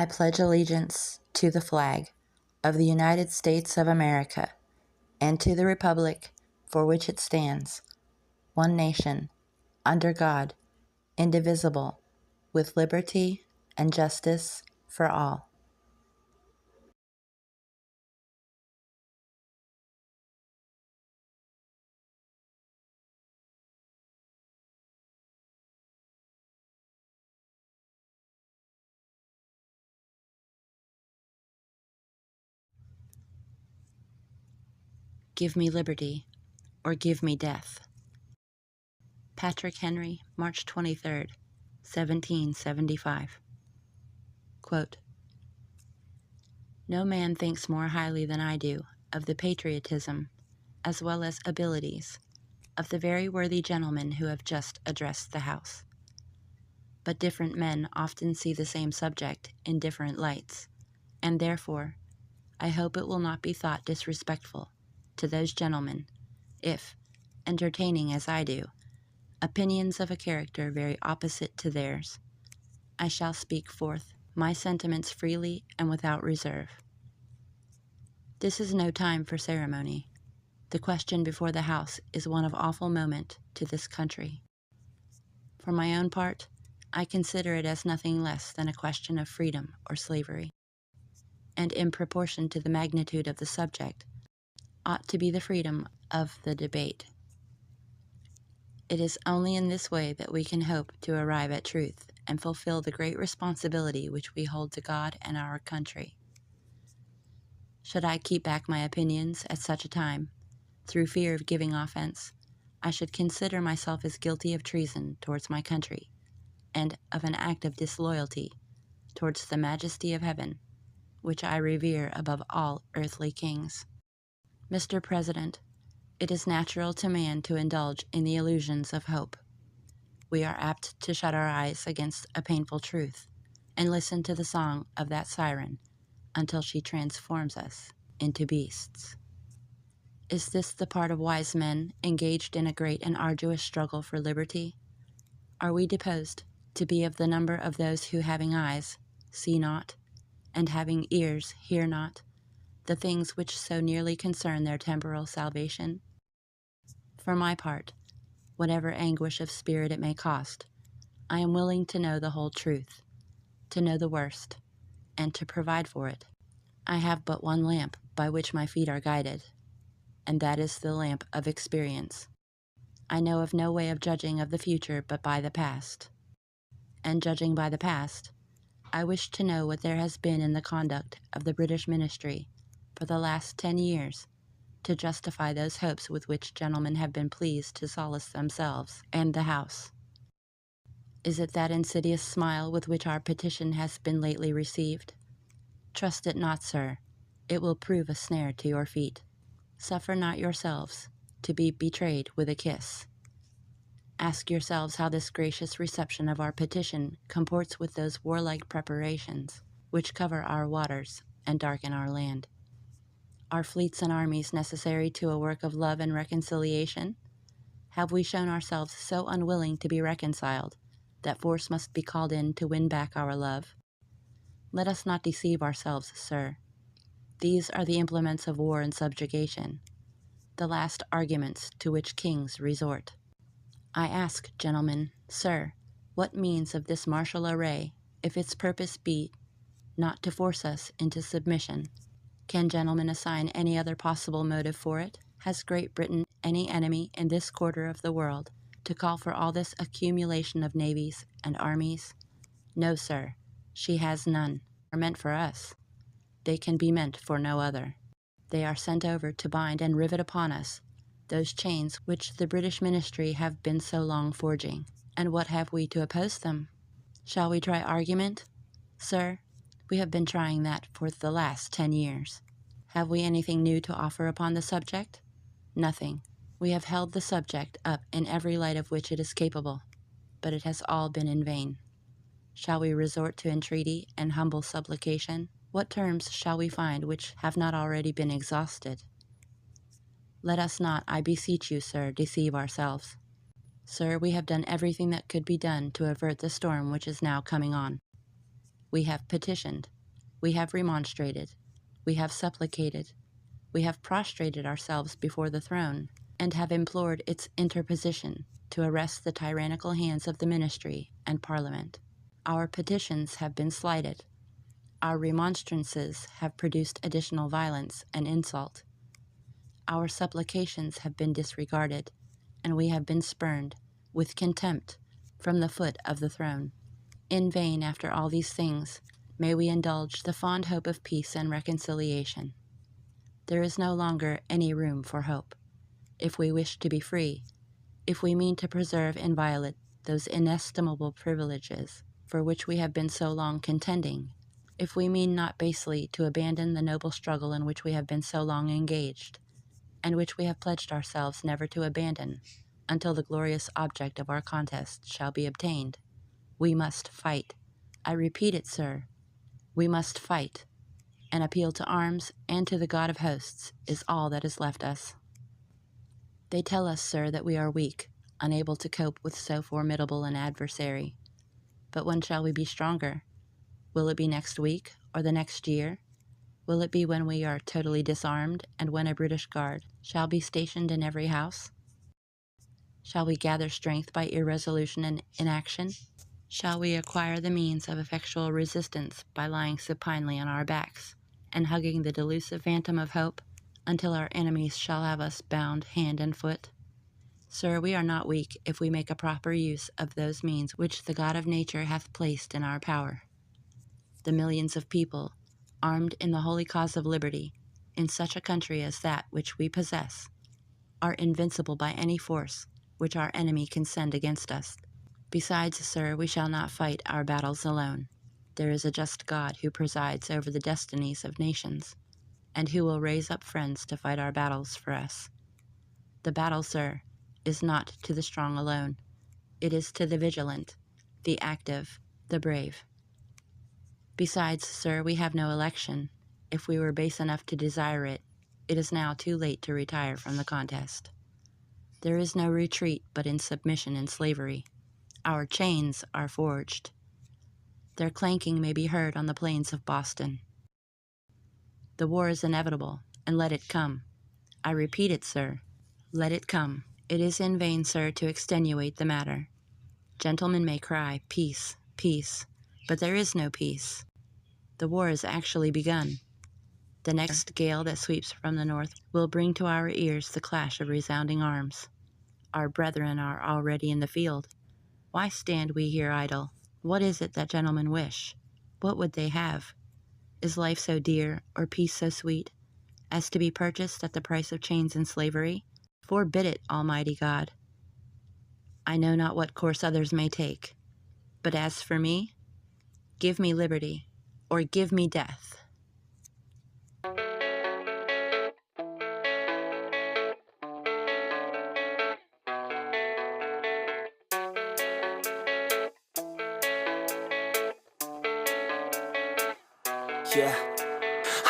pledge allegiance to the flag of the United States of America and to the republic for which it stands, one nation, under God, indivisible, with liberty and justice for all. Give me liberty, or give me death. Patrick Henry, March 23rd, 1775. Quote, "No man thinks more highly than I do of the patriotism, as well as abilities, of the very worthy gentlemen who have just addressed the House. But different men often see the same subject in different lights, and therefore I hope it will not be thought disrespectful to those gentlemen if, entertaining as I do, opinions of a character very opposite to theirs, I shall speak forth my sentiments freely and without reserve. This is no time for ceremony. The question before the House is one of awful moment to this country. For my own part, I consider it as nothing less than a question of freedom or slavery, and in proportion to the magnitude of the subject, ought to be the freedom of the debate. It is only in this way that we can hope to arrive at truth and fulfill the great responsibility which we hold to God and our country. Should I keep back my opinions at such a time, through fear of giving offense, I should consider myself as guilty of treason towards my country, and of an act of disloyalty towards the majesty of heaven, which I revere above all earthly kings. Mr. President, it is natural to man to indulge in the illusions of hope. We are apt to shut our eyes against a painful truth, and listen to the song of that siren until she transforms us into beasts. Is this the part of wise men engaged in a great and arduous struggle for liberty? Are we disposed to be of the number of those who, having eyes, see not, and having ears, hear not, the things which so nearly concern their temporal salvation? For my part, whatever anguish of spirit it may cost, I am willing to know the whole truth, to know the worst, and to provide for it. I have but one lamp by which my feet are guided, and that is the lamp of experience. I know of no way of judging of the future but by the past. And judging by the past, I wish to know what there has been in the conduct of the British ministry for the last 10 years to justify those hopes with which gentlemen have been pleased to solace themselves and the House. Is it that insidious smile with which our petition has been lately received? Trust it not, sir. It will prove a snare to your feet. Suffer not yourselves to be betrayed with a kiss. Ask yourselves how this gracious reception of our petition comports with those warlike preparations which cover our waters and darken our land. Are fleets and armies necessary to a work of love and reconciliation? Have we shown ourselves so unwilling to be reconciled that force must be called in to win back our love? Let us not deceive ourselves, sir. These are the implements of war and subjugation, the last arguments to which kings resort. I ask, gentlemen, sir, what means of this martial array, if its purpose be not to force us into submission? Can gentlemen assign any other possible motive for it? Has Great Britain any enemy in this quarter of the world to call for all this accumulation of navies and armies? No, sir, she has none. They are meant for us. They can be meant for no other. They are sent over to bind and rivet upon us those chains which the British ministry have been so long forging. And what have we to oppose them? Shall we try argument? Sir, we have been trying that for the last 10 years. Have we anything new to offer upon the subject? Nothing. We have held the subject up in every light of which it is capable, but it has all been in vain. Shall we resort to entreaty and humble supplication? What terms shall we find which have not already been exhausted? Let us not, I beseech you, sir, deceive ourselves. Sir, we have done everything that could be done to avert the storm which is now coming on. We have petitioned, We have remonstrated, we have supplicated, we have prostrated ourselves before the throne, and have implored its interposition to arrest the tyrannical hands of the ministry and Parliament. Our petitions have been slighted. Our remonstrances have produced additional violence and insult. Our supplications have been disregarded, and we have been spurned, with contempt, from the foot of the throne. In vain, after all these things, may we indulge the fond hope of peace and reconciliation. There is no longer any room for hope. If we wish to be free, if we mean to preserve inviolate those inestimable privileges for which we have been so long contending, if we mean not basely to abandon the noble struggle in which we have been so long engaged, and which we have pledged ourselves never to abandon until the glorious object of our contest shall be obtained, we must fight. I repeat it, sir, we must fight. An appeal to arms and to the God of hosts is all that is left us. They tell us, sir, that we are weak, unable to cope with so formidable an adversary. But when shall we be stronger? Will it be next week or the next year? Will it be when we are totally disarmed and when a British guard shall be stationed in every house? Shall we gather strength by irresolution and inaction? Shall we acquire the means of effectual resistance by lying supinely on our backs and hugging the delusive phantom of hope until our enemies shall have us bound hand and foot? Sir, we are not weak if we make a proper use of those means which the God of nature hath placed in our power. The millions of people, armed in the holy cause of liberty, in such a country as that which we possess, are invincible by any force which our enemy can send against us. Besides, sir, we shall not fight our battles alone. There is a just God who presides over the destinies of nations, and who will raise up friends to fight our battles for us. The battle, sir, is not to the strong alone. It is to the vigilant, the active, the brave. Besides, sir, we have no election. If we were base enough to desire it, it is now too late to retire from the contest. There is no retreat but in submission and slavery. Our chains are forged. Their clanking may be heard on the plains of Boston. The war is inevitable, and let it come. I repeat it, sir. Let it come. It is in vain, sir, to extenuate the matter. Gentlemen may cry, peace, peace, but there is no peace. The war is actually begun. The next gale that sweeps from the north will bring to our ears the clash of resounding arms. Our brethren are already in the field. Why stand we here idle? What is it that gentlemen wish? What would they have? Is life so dear, or peace so sweet, as to be purchased at the price of chains and slavery? Forbid it, Almighty God. I know not what course others may take, but as for me, give me liberty, or give me death. Yeah,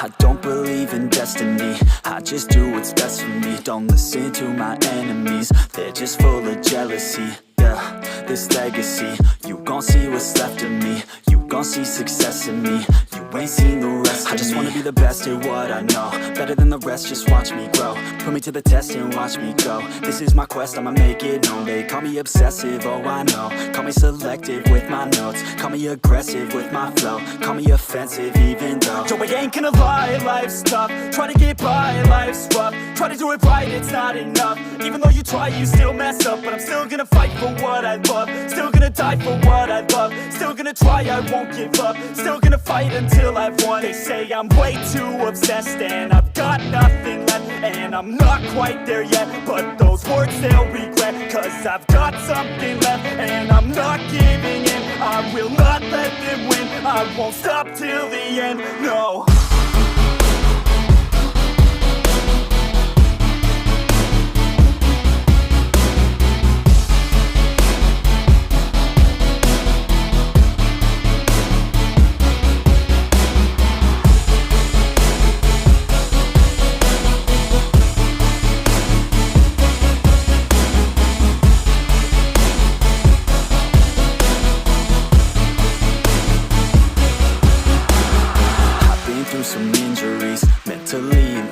I don't believe in destiny, I just do what's best for me. Don't listen to my enemies, they're just full of jealousy. Yeah, this legacy, you gon' see what's left of me. You gon' see success in me, you ain't seen the rest of me. I just wanna be the best at what I know, better than the rest, just watch me grow. Put me to the test and watch me go. This is my quest, I'ma make it known. They call me obsessive, oh I know. Call me selective with my notes, call me aggressive with my flow, call me offensive even though Joe, I ain't gonna lie, life's tough. Try to get by, life's rough. Try to do it right, it's not enough. Even though you try, you still mess up. But I'm still gonna fight for what I love, still gonna die for what I love, still gonna try, I won't give up, still gonna fight until I've won. They say I'm way too obsessed and I've got nothing left, and I'm not quite there yet, but those words they'll regret, cause I've got something left and I'm not giving in. I will not let them win, I won't stop till the end, no.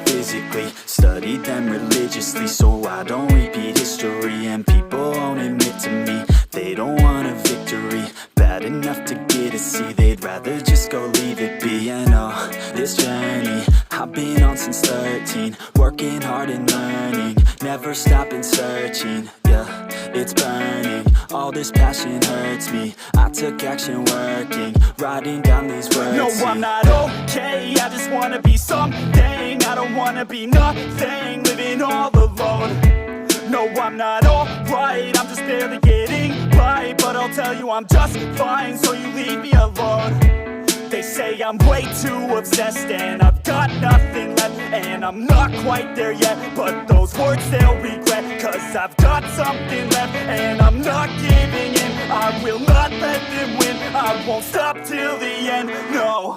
physically, studied them religiously, so I don't repeat history. And people won't admit to me they don't want a victory bad enough to get a C. They'd rather just go leave it be. And oh, this journey I've been on since 13, working hard and learning, never stopping searching. Yeah, it's burning, all this passion hurts me. I took action working, writing down these words. No, I'm not okay, I just wanna be something. I don't wanna be nothing, living all alone. No, I'm not alright, I'm just barely getting by. But I'll tell you I'm just fine, so you leave me alone. They say I'm way too obsessed and I've got nothing left, and I'm not quite there yet, but those words they'll regret, cause I've got something left and I'm not giving in. I will not let them win, I won't stop till the end, no.